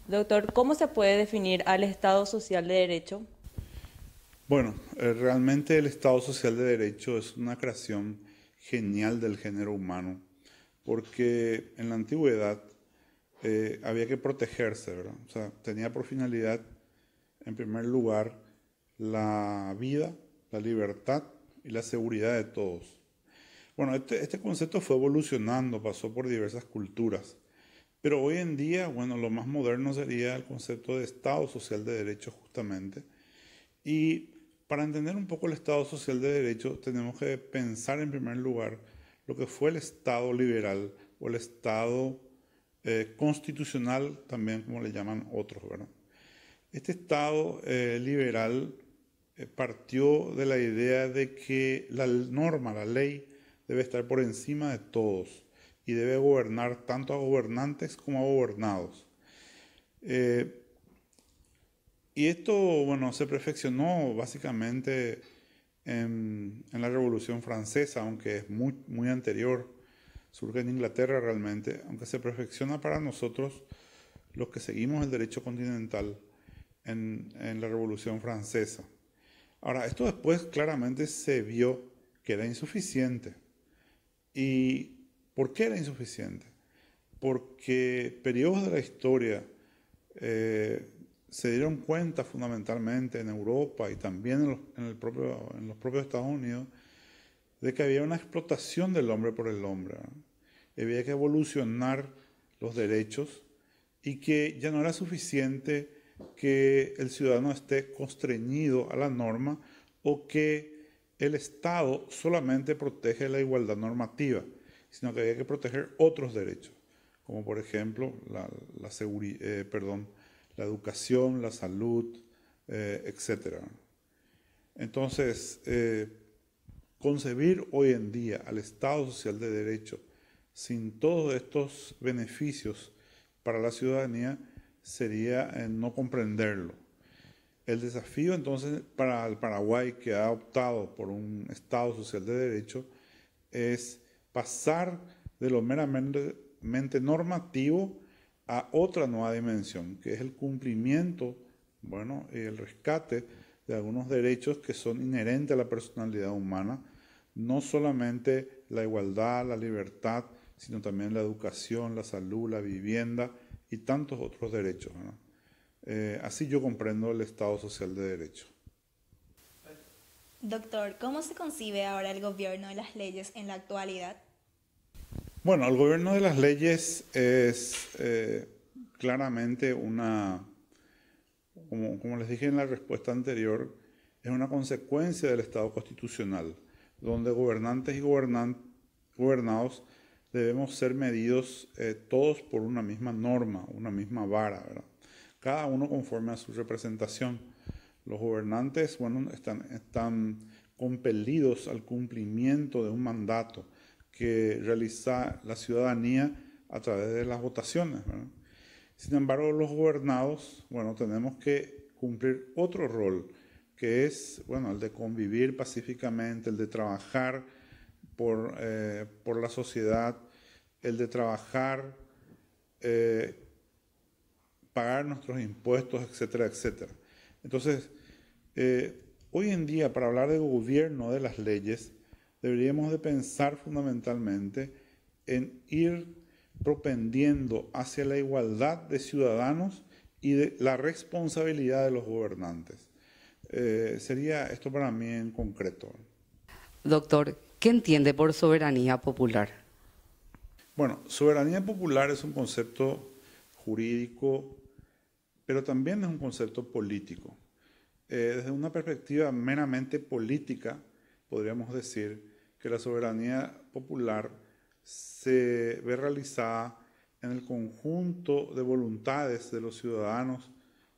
Doctor, ¿cómo se puede definir al Estado social de derecho? Bueno, realmente el Estado Social de Derecho es una creación genial del género humano, porque en la antigüedad había que protegerse, ¿verdad? O sea, tenía por finalidad, en primer lugar, la vida, la libertad y la seguridad de todos. Bueno, este concepto fue evolucionando, pasó por diversas culturas, pero hoy en día, bueno, lo más moderno sería el concepto de Estado Social de Derecho justamente. Y para entender un poco el Estado Social de Derecho, tenemos que pensar en primer lugar lo que fue el Estado liberal o el Estado constitucional, también como le llaman otros, ¿verdad? Este Estado liberal partió de la idea de que la norma, la ley, debe estar por encima de todos y debe gobernar tanto a gobernantes como a gobernados. Eh, y esto, bueno, se perfeccionó básicamente en la Revolución Francesa, aunque es muy anterior, surge en Inglaterra realmente, aunque se perfecciona para nosotros los que seguimos el derecho continental en la Revolución Francesa. Ahora, esto después claramente se vio que era insuficiente. ¿Y por qué era insuficiente? Porque periodos de la historia eh, se dieron cuenta fundamentalmente en Europa y también en los propios Estados Unidos de que había una explotación del hombre por el hombre, ¿no? Y había que evolucionar los derechos y que ya no era suficiente que el ciudadano esté constreñido a la norma o que el Estado solamente protege la igualdad normativa, sino que había que proteger otros derechos, como por ejemplo la educación, la salud, etc. Entonces, concebir hoy en día al Estado Social de Derecho sin todos estos beneficios para la ciudadanía sería no comprenderlo. El desafío entonces para el Paraguay, que ha optado por un Estado Social de Derecho, es pasar de lo meramente normativo a otra nueva dimensión, que es el cumplimiento, bueno, y el rescate de algunos derechos que son inherentes a la personalidad humana, no solamente la igualdad, la libertad, sino también la educación, la salud, la vivienda y tantos otros derechos, ¿no? Así yo comprendo el Estado Social de Derecho. Doctor, ¿cómo se concibe ahora el gobierno de las leyes en la actualidad? Bueno, el gobierno de las leyes es claramente como les dije en la respuesta anterior, es una consecuencia del Estado constitucional, donde gobernantes y gobernados debemos ser medidos todos por una misma norma, una misma vara, ¿verdad? Cada uno conforme a su representación. Los gobernantes, bueno, están compelidos al cumplimiento de un mandato que realiza la ciudadanía a través de las votaciones, ¿verdad? Sin embargo, los gobernados, bueno, tenemos que cumplir otro rol, que es, bueno, el de convivir pacíficamente, el de trabajar por la sociedad, el de trabajar, eh, pagar nuestros impuestos, etcétera, etcétera. Entonces, hoy en día, para hablar de gobierno de las leyes, deberíamos de pensar fundamentalmente en ir propendiendo hacia la igualdad de ciudadanos y de la responsabilidad de los gobernantes. Sería esto para mí en concreto. Doctor, ¿qué entiende por soberanía popular? Bueno, soberanía popular es un concepto jurídico, pero también es un concepto político. Desde una perspectiva meramente política, podríamos decir que la soberanía popular se ve realizada en el conjunto de voluntades de los ciudadanos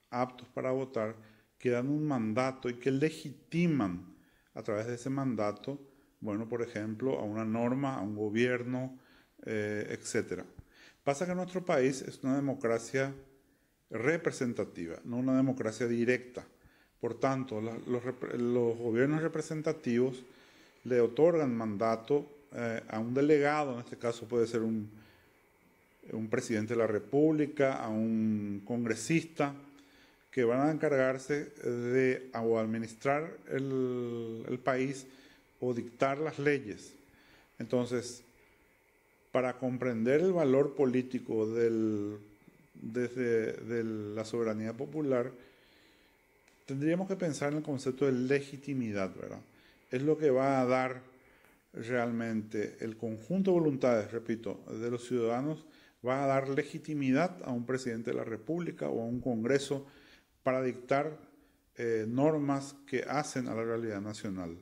aptos para votar que dan un mandato y que legitiman a través de ese mandato, bueno, por ejemplo, a una norma, a un gobierno, etc. Pasa que nuestro país es una democracia representativa, no una democracia directa. Por tanto, los gobiernos representativos le otorgan mandato a un delegado, en este caso puede ser un presidente de la República, a un congresista, que van a encargarse de o administrar el país o dictar las leyes. Entonces, para comprender el valor político de la soberanía popular, tendríamos que pensar en el concepto de legitimidad, ¿verdad? Es lo que va a dar realmente el conjunto de voluntades, repito, de los ciudadanos, va a dar legitimidad a un presidente de la República o a un Congreso para dictar normas que hacen a la realidad nacional.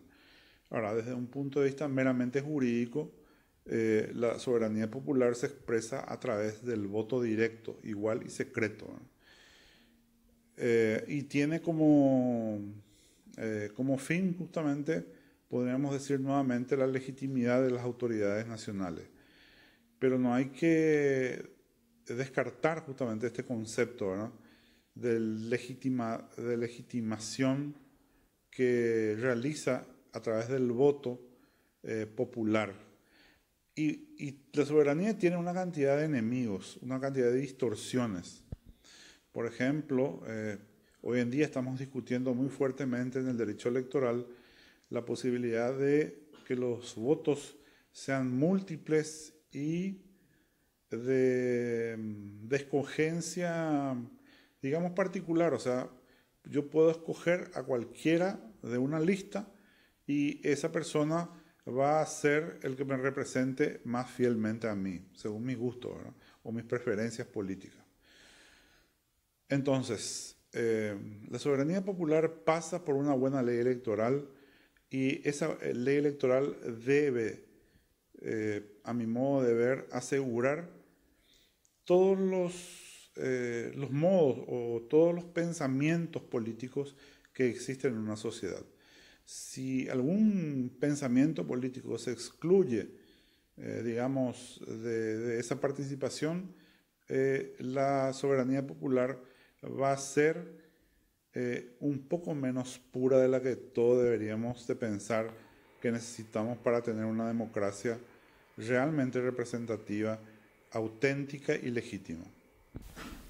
Ahora, desde un punto de vista meramente jurídico, la soberanía popular se expresa a través del voto directo, igual y secreto, y tiene como fin justamente, podríamos decir nuevamente, la legitimidad de las autoridades nacionales. Pero no hay que descartar justamente este concepto, ¿verdad?, de legitimación que realiza a través del voto popular. Y la soberanía tiene una cantidad de enemigos, una cantidad de distorsiones. Por ejemplo, hoy en día estamos discutiendo muy fuertemente en el derecho electoral la posibilidad de que los votos sean múltiples y de escogencia, digamos, particular. O sea, yo puedo escoger a cualquiera de una lista y esa persona va a ser el que me represente más fielmente a mí, según mi gusto, ¿verdad?, o mis preferencias políticas. Entonces, la soberanía popular pasa por una buena ley electoral y esa ley electoral debe, a mi modo de ver, asegurar todos los modos o todos los pensamientos políticos que existen en una sociedad. Si algún pensamiento político se excluye, digamos, de esa participación, la soberanía popular va a ser un poco menos pura de la que todos deberíamos de pensar que necesitamos para tener una democracia realmente representativa, auténtica y legítima.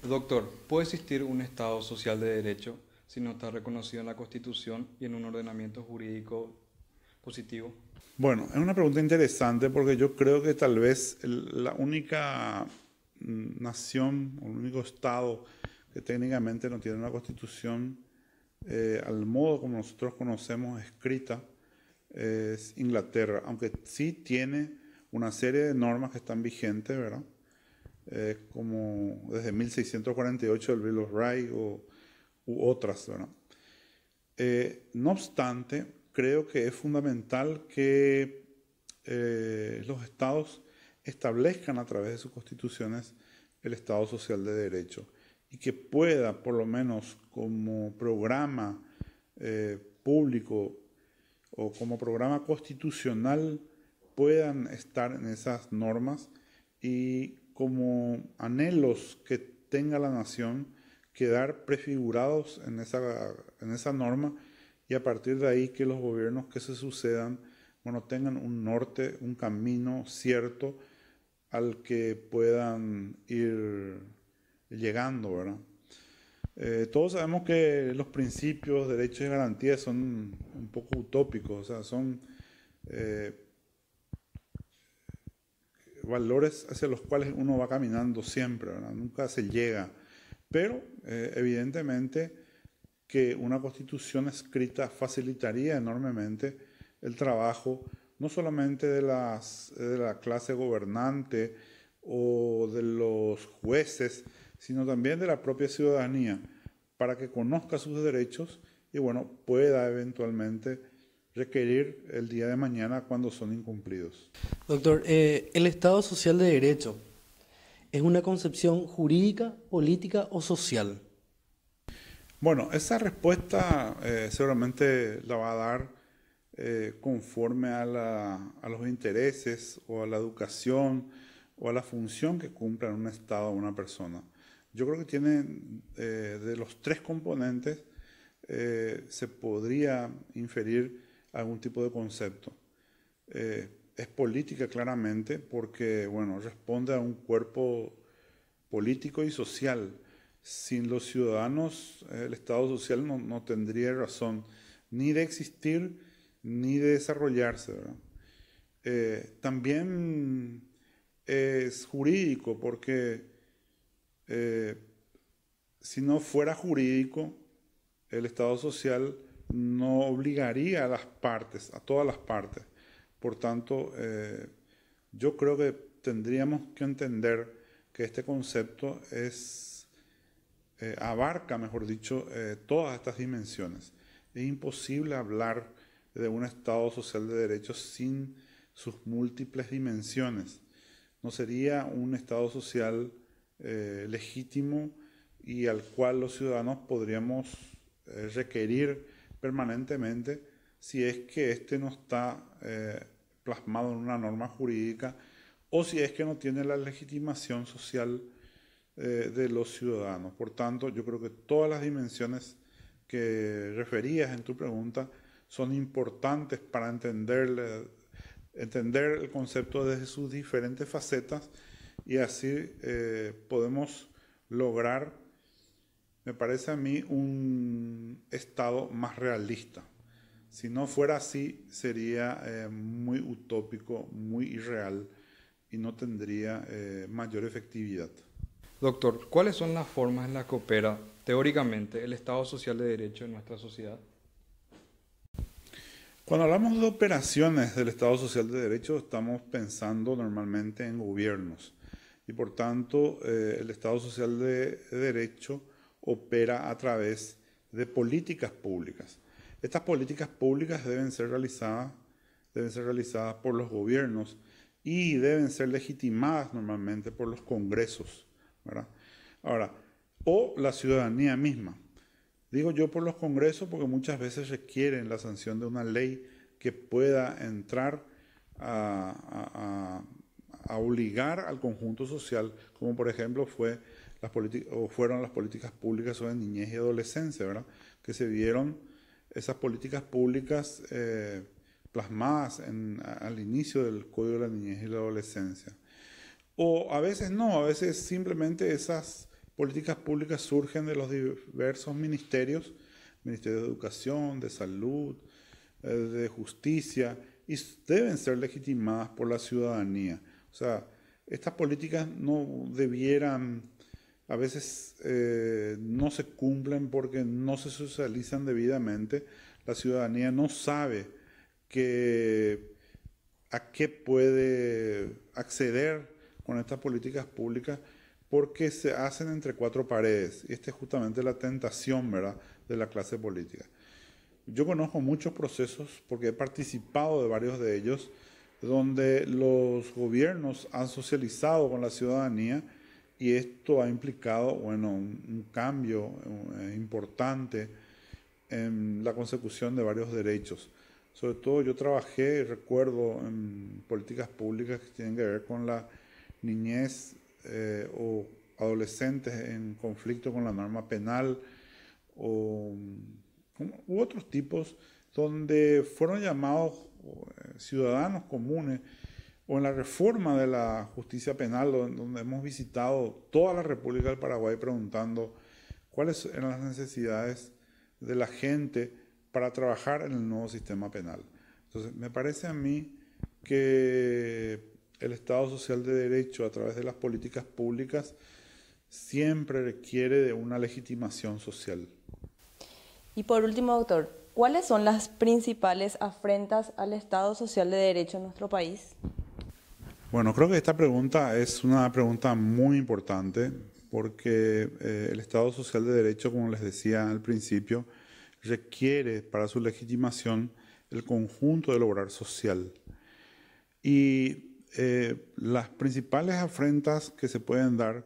Doctor, ¿puede existir un Estado social de derecho si no está reconocido en la Constitución y en un ordenamiento jurídico positivo? Bueno, es una pregunta interesante porque yo creo que tal vez la única nación, o el único Estado que técnicamente no tiene una Constitución al modo como nosotros conocemos escrita es Inglaterra, aunque sí tiene una serie de normas que están vigentes, ¿verdad?, como desde 1648 el Bill of Rights u otras, ¿verdad? No obstante, creo que es fundamental que los estados establezcan a través de sus constituciones el Estado social de derecho y que pueda, por lo menos como programa público o como programa constitucional, puedan estar en esas normas y como anhelos que tenga la nación quedar prefigurados en esa norma, y a partir de ahí que los gobiernos que se sucedan, bueno, tengan un norte, un camino cierto al que puedan ir llegando, ¿verdad? Todos sabemos que los principios, derechos y garantías son un poco utópicos, o sea, son valores hacia los cuales uno va caminando siempre, ¿verdad? Nunca se llega. Pero, evidentemente, que una constitución escrita facilitaría enormemente el trabajo, no solamente de la clase gobernante o de los jueces, sino también de la propia ciudadanía, para que conozca sus derechos y, bueno, pueda eventualmente requerir el día de mañana cuando son incumplidos. Doctor, ¿el Estado social de derecho es una concepción jurídica, política o social? Bueno, esa respuesta seguramente la va a dar conforme a los intereses o a la educación o a la función que cumpla en un Estado o una persona. Yo creo que tiene de los tres componentes se podría inferir algún tipo de concepto. Es política claramente porque, bueno, responde a un cuerpo político y social. Sin los ciudadanos, el Estado social no tendría razón ni de existir ni de desarrollarse, ¿verdad? También es jurídico, porque si no fuera jurídico, el Estado social no obligaría a las partes, a todas las partes. Por tanto, yo creo que tendríamos que entender que este concepto abarca, mejor dicho, todas estas dimensiones. Es imposible hablar de un Estado social de derecho sin sus múltiples dimensiones. No sería un Estado social legítimo y al cual los ciudadanos podríamos requerir permanentemente si es que éste no está plasmado en una norma jurídica o si es que no tiene la legitimación social de los ciudadanos. Por tanto, yo creo que todas las dimensiones que referías en tu pregunta son importantes para entender el concepto desde sus diferentes facetas, y así podemos lograr, me parece a mí, un Estado más realista. Si no fuera así, sería muy utópico, muy irreal y no tendría mayor efectividad. Doctor, ¿cuáles son las formas en las que opera teóricamente el Estado social de derecho en nuestra sociedad? Cuando hablamos de operaciones del Estado social de derecho, estamos pensando normalmente en gobiernos y por tanto el Estado social de derecho opera a través de políticas públicas. Estas políticas públicas deben ser realizadas por los gobiernos y deben ser legitimadas normalmente por los congresos, ¿verdad? Ahora, o la ciudadanía misma. Digo yo por los congresos porque muchas veces requieren la sanción de una ley que pueda entrar a obligar al conjunto social, como por ejemplo fueron las políticas públicas sobre niñez y adolescencia, ¿verdad? Que se vieron esas políticas públicas plasmadas al inicio del Código de la Niñez y la Adolescencia. O a veces no, a veces simplemente esas políticas públicas surgen de los diversos ministerios, Ministerio de Educación, de Salud, de Justicia, y deben ser legitimadas por la ciudadanía. O sea, estas políticas no debieran, a veces no se cumplen porque no se socializan debidamente. La ciudadanía no sabe a qué puede acceder con estas políticas públicas porque se hacen entre cuatro paredes. Y esta es justamente la tentación, ¿verdad?, de la clase política. Yo conozco muchos procesos, porque he participado de varios de ellos, donde los gobiernos han socializado con la ciudadanía y esto ha implicado, bueno, un cambio importante en la consecución de varios derechos. Sobre todo yo recuerdo en políticas públicas que tienen que ver con la niñez o adolescentes en conflicto con la norma penal u otros tipos donde fueron llamados ciudadanos comunes, o en la reforma de la justicia penal, donde hemos visitado toda la República del Paraguay preguntando cuáles eran las necesidades de la gente para trabajar en el nuevo sistema penal. Entonces, me parece a mí que el Estado social de derecho, a través de las políticas públicas, siempre requiere de una legitimación social. Y por último, doctor, ¿cuáles son las principales afrentas al Estado social de derecho en nuestro país? Bueno, creo que esta pregunta es una pregunta muy importante porque el Estado social de derecho, como les decía al principio, requiere para su legitimación el conjunto del obrar social. Y las principales afrentas que se pueden dar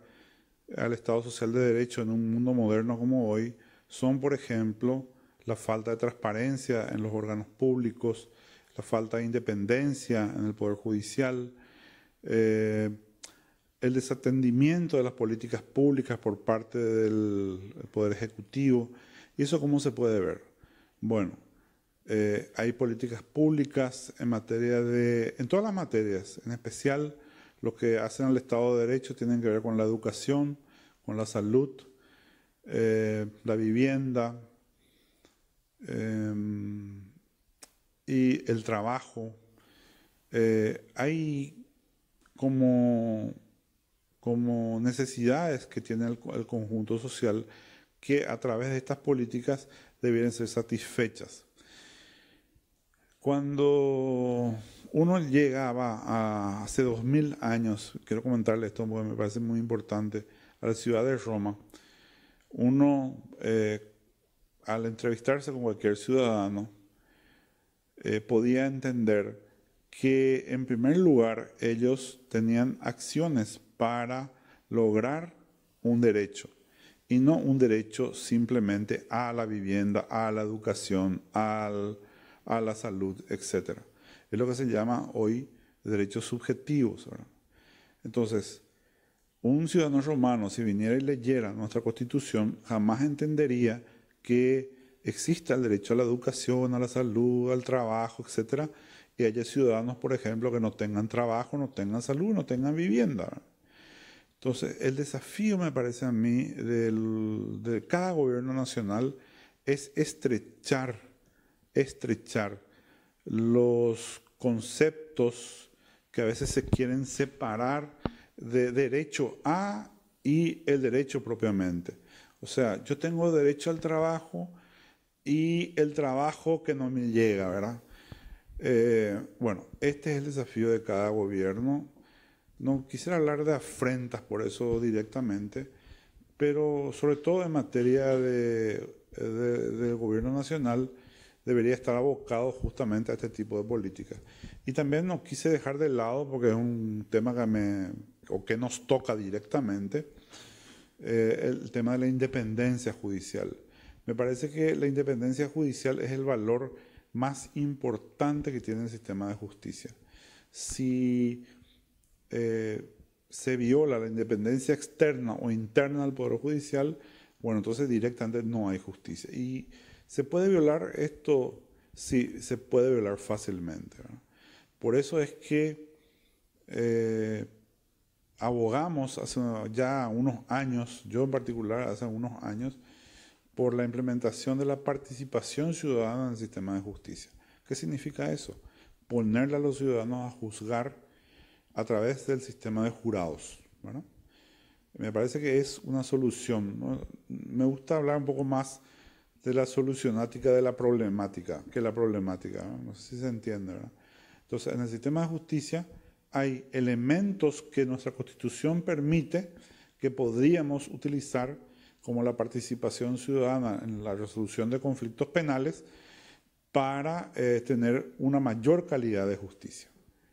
al Estado social de derecho en un mundo moderno como hoy son, por ejemplo, la falta de transparencia en los órganos públicos, la falta de independencia en el Poder Judicial, el desatendimiento de las políticas públicas por parte del Poder Ejecutivo. ¿Y eso cómo se puede ver? Bueno, hay políticas públicas en todas las materias, en especial Lo que hacen al Estado de Derecho tienen que ver con la educación, con la salud, la vivienda y el trabajo. Hay como necesidades que tiene el conjunto social que a través de estas políticas debieran ser satisfechas. Cuando uno llegaba hace 2000 años, quiero comentarle esto porque me parece muy importante, a la ciudad de Roma, uno al entrevistarse con cualquier ciudadano podía entender que en primer lugar ellos tenían acciones para lograr un derecho y no un derecho simplemente a la vivienda, a la educación, a la salud, etc. Es lo que se llama hoy derechos subjetivos, ¿verdad? Entonces, un ciudadano romano, si viniera y leyera nuestra Constitución, jamás entendería que exista el derecho a la educación, a la salud, al trabajo, etc. Y haya ciudadanos, por ejemplo, que no tengan trabajo, no tengan salud, no tengan vivienda, ¿verdad? Entonces, el desafío, me parece a mí, de cada gobierno nacional es estrechar los conceptos que a veces se quieren separar de derecho a y el derecho propiamente. O sea, yo tengo derecho al trabajo y el trabajo que no me llega, ¿verdad? Bueno, este es el desafío de cada gobierno. No quisiera hablar de afrentas por eso directamente, pero sobre todo en materia del gobierno nacional debería estar abocado justamente a este tipo de políticas. Y también no quise dejar de lado, porque es un tema que nos toca directamente, el tema de la independencia judicial. Me parece que la independencia judicial es el valor más importante que tiene el sistema de justicia. Si se viola la independencia externa o interna del Poder Judicial, bueno, entonces directamente no hay justicia. Y se puede violar esto, sí, se puede violar fácilmente, ¿verdad? Por eso es que abogamos hace ya unos años, yo en particular hace unos años, por la implementación de la participación ciudadana en el sistema de justicia. ¿Qué significa eso? Ponerle a los ciudadanos a juzgar a través del sistema de jurados, ¿verdad? Me parece que es una solución, ¿no? Me gusta hablar un poco más de la solucionática de la problemática que la problemática, ¿no? No sé si se entiende, ¿verdad? Entonces, en el sistema de justicia hay elementos que nuestra Constitución permite que podríamos utilizar, como la participación ciudadana en la resolución de conflictos penales, para tener una mayor calidad de justicia,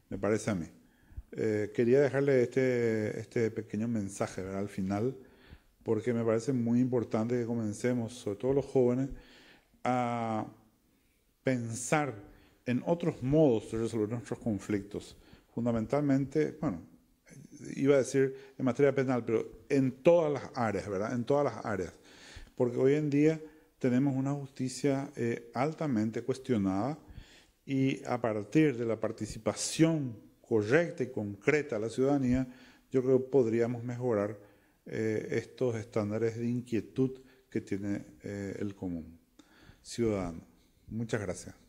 me parece a mí. Quería dejarle este pequeño mensaje, ¿verdad?, al final, porque me parece muy importante que comencemos, sobre todo los jóvenes, a pensar en otros modos de resolver nuestros conflictos. Fundamentalmente, bueno, iba a decir en materia penal, pero en todas las áreas, ¿verdad? En todas las áreas. Porque hoy en día tenemos una justicia altamente cuestionada y a partir de la participación correcta y concreta de la ciudadanía, yo creo que podríamos mejorar estos estándares de inquietud que tiene el común ciudadano. Muchas gracias.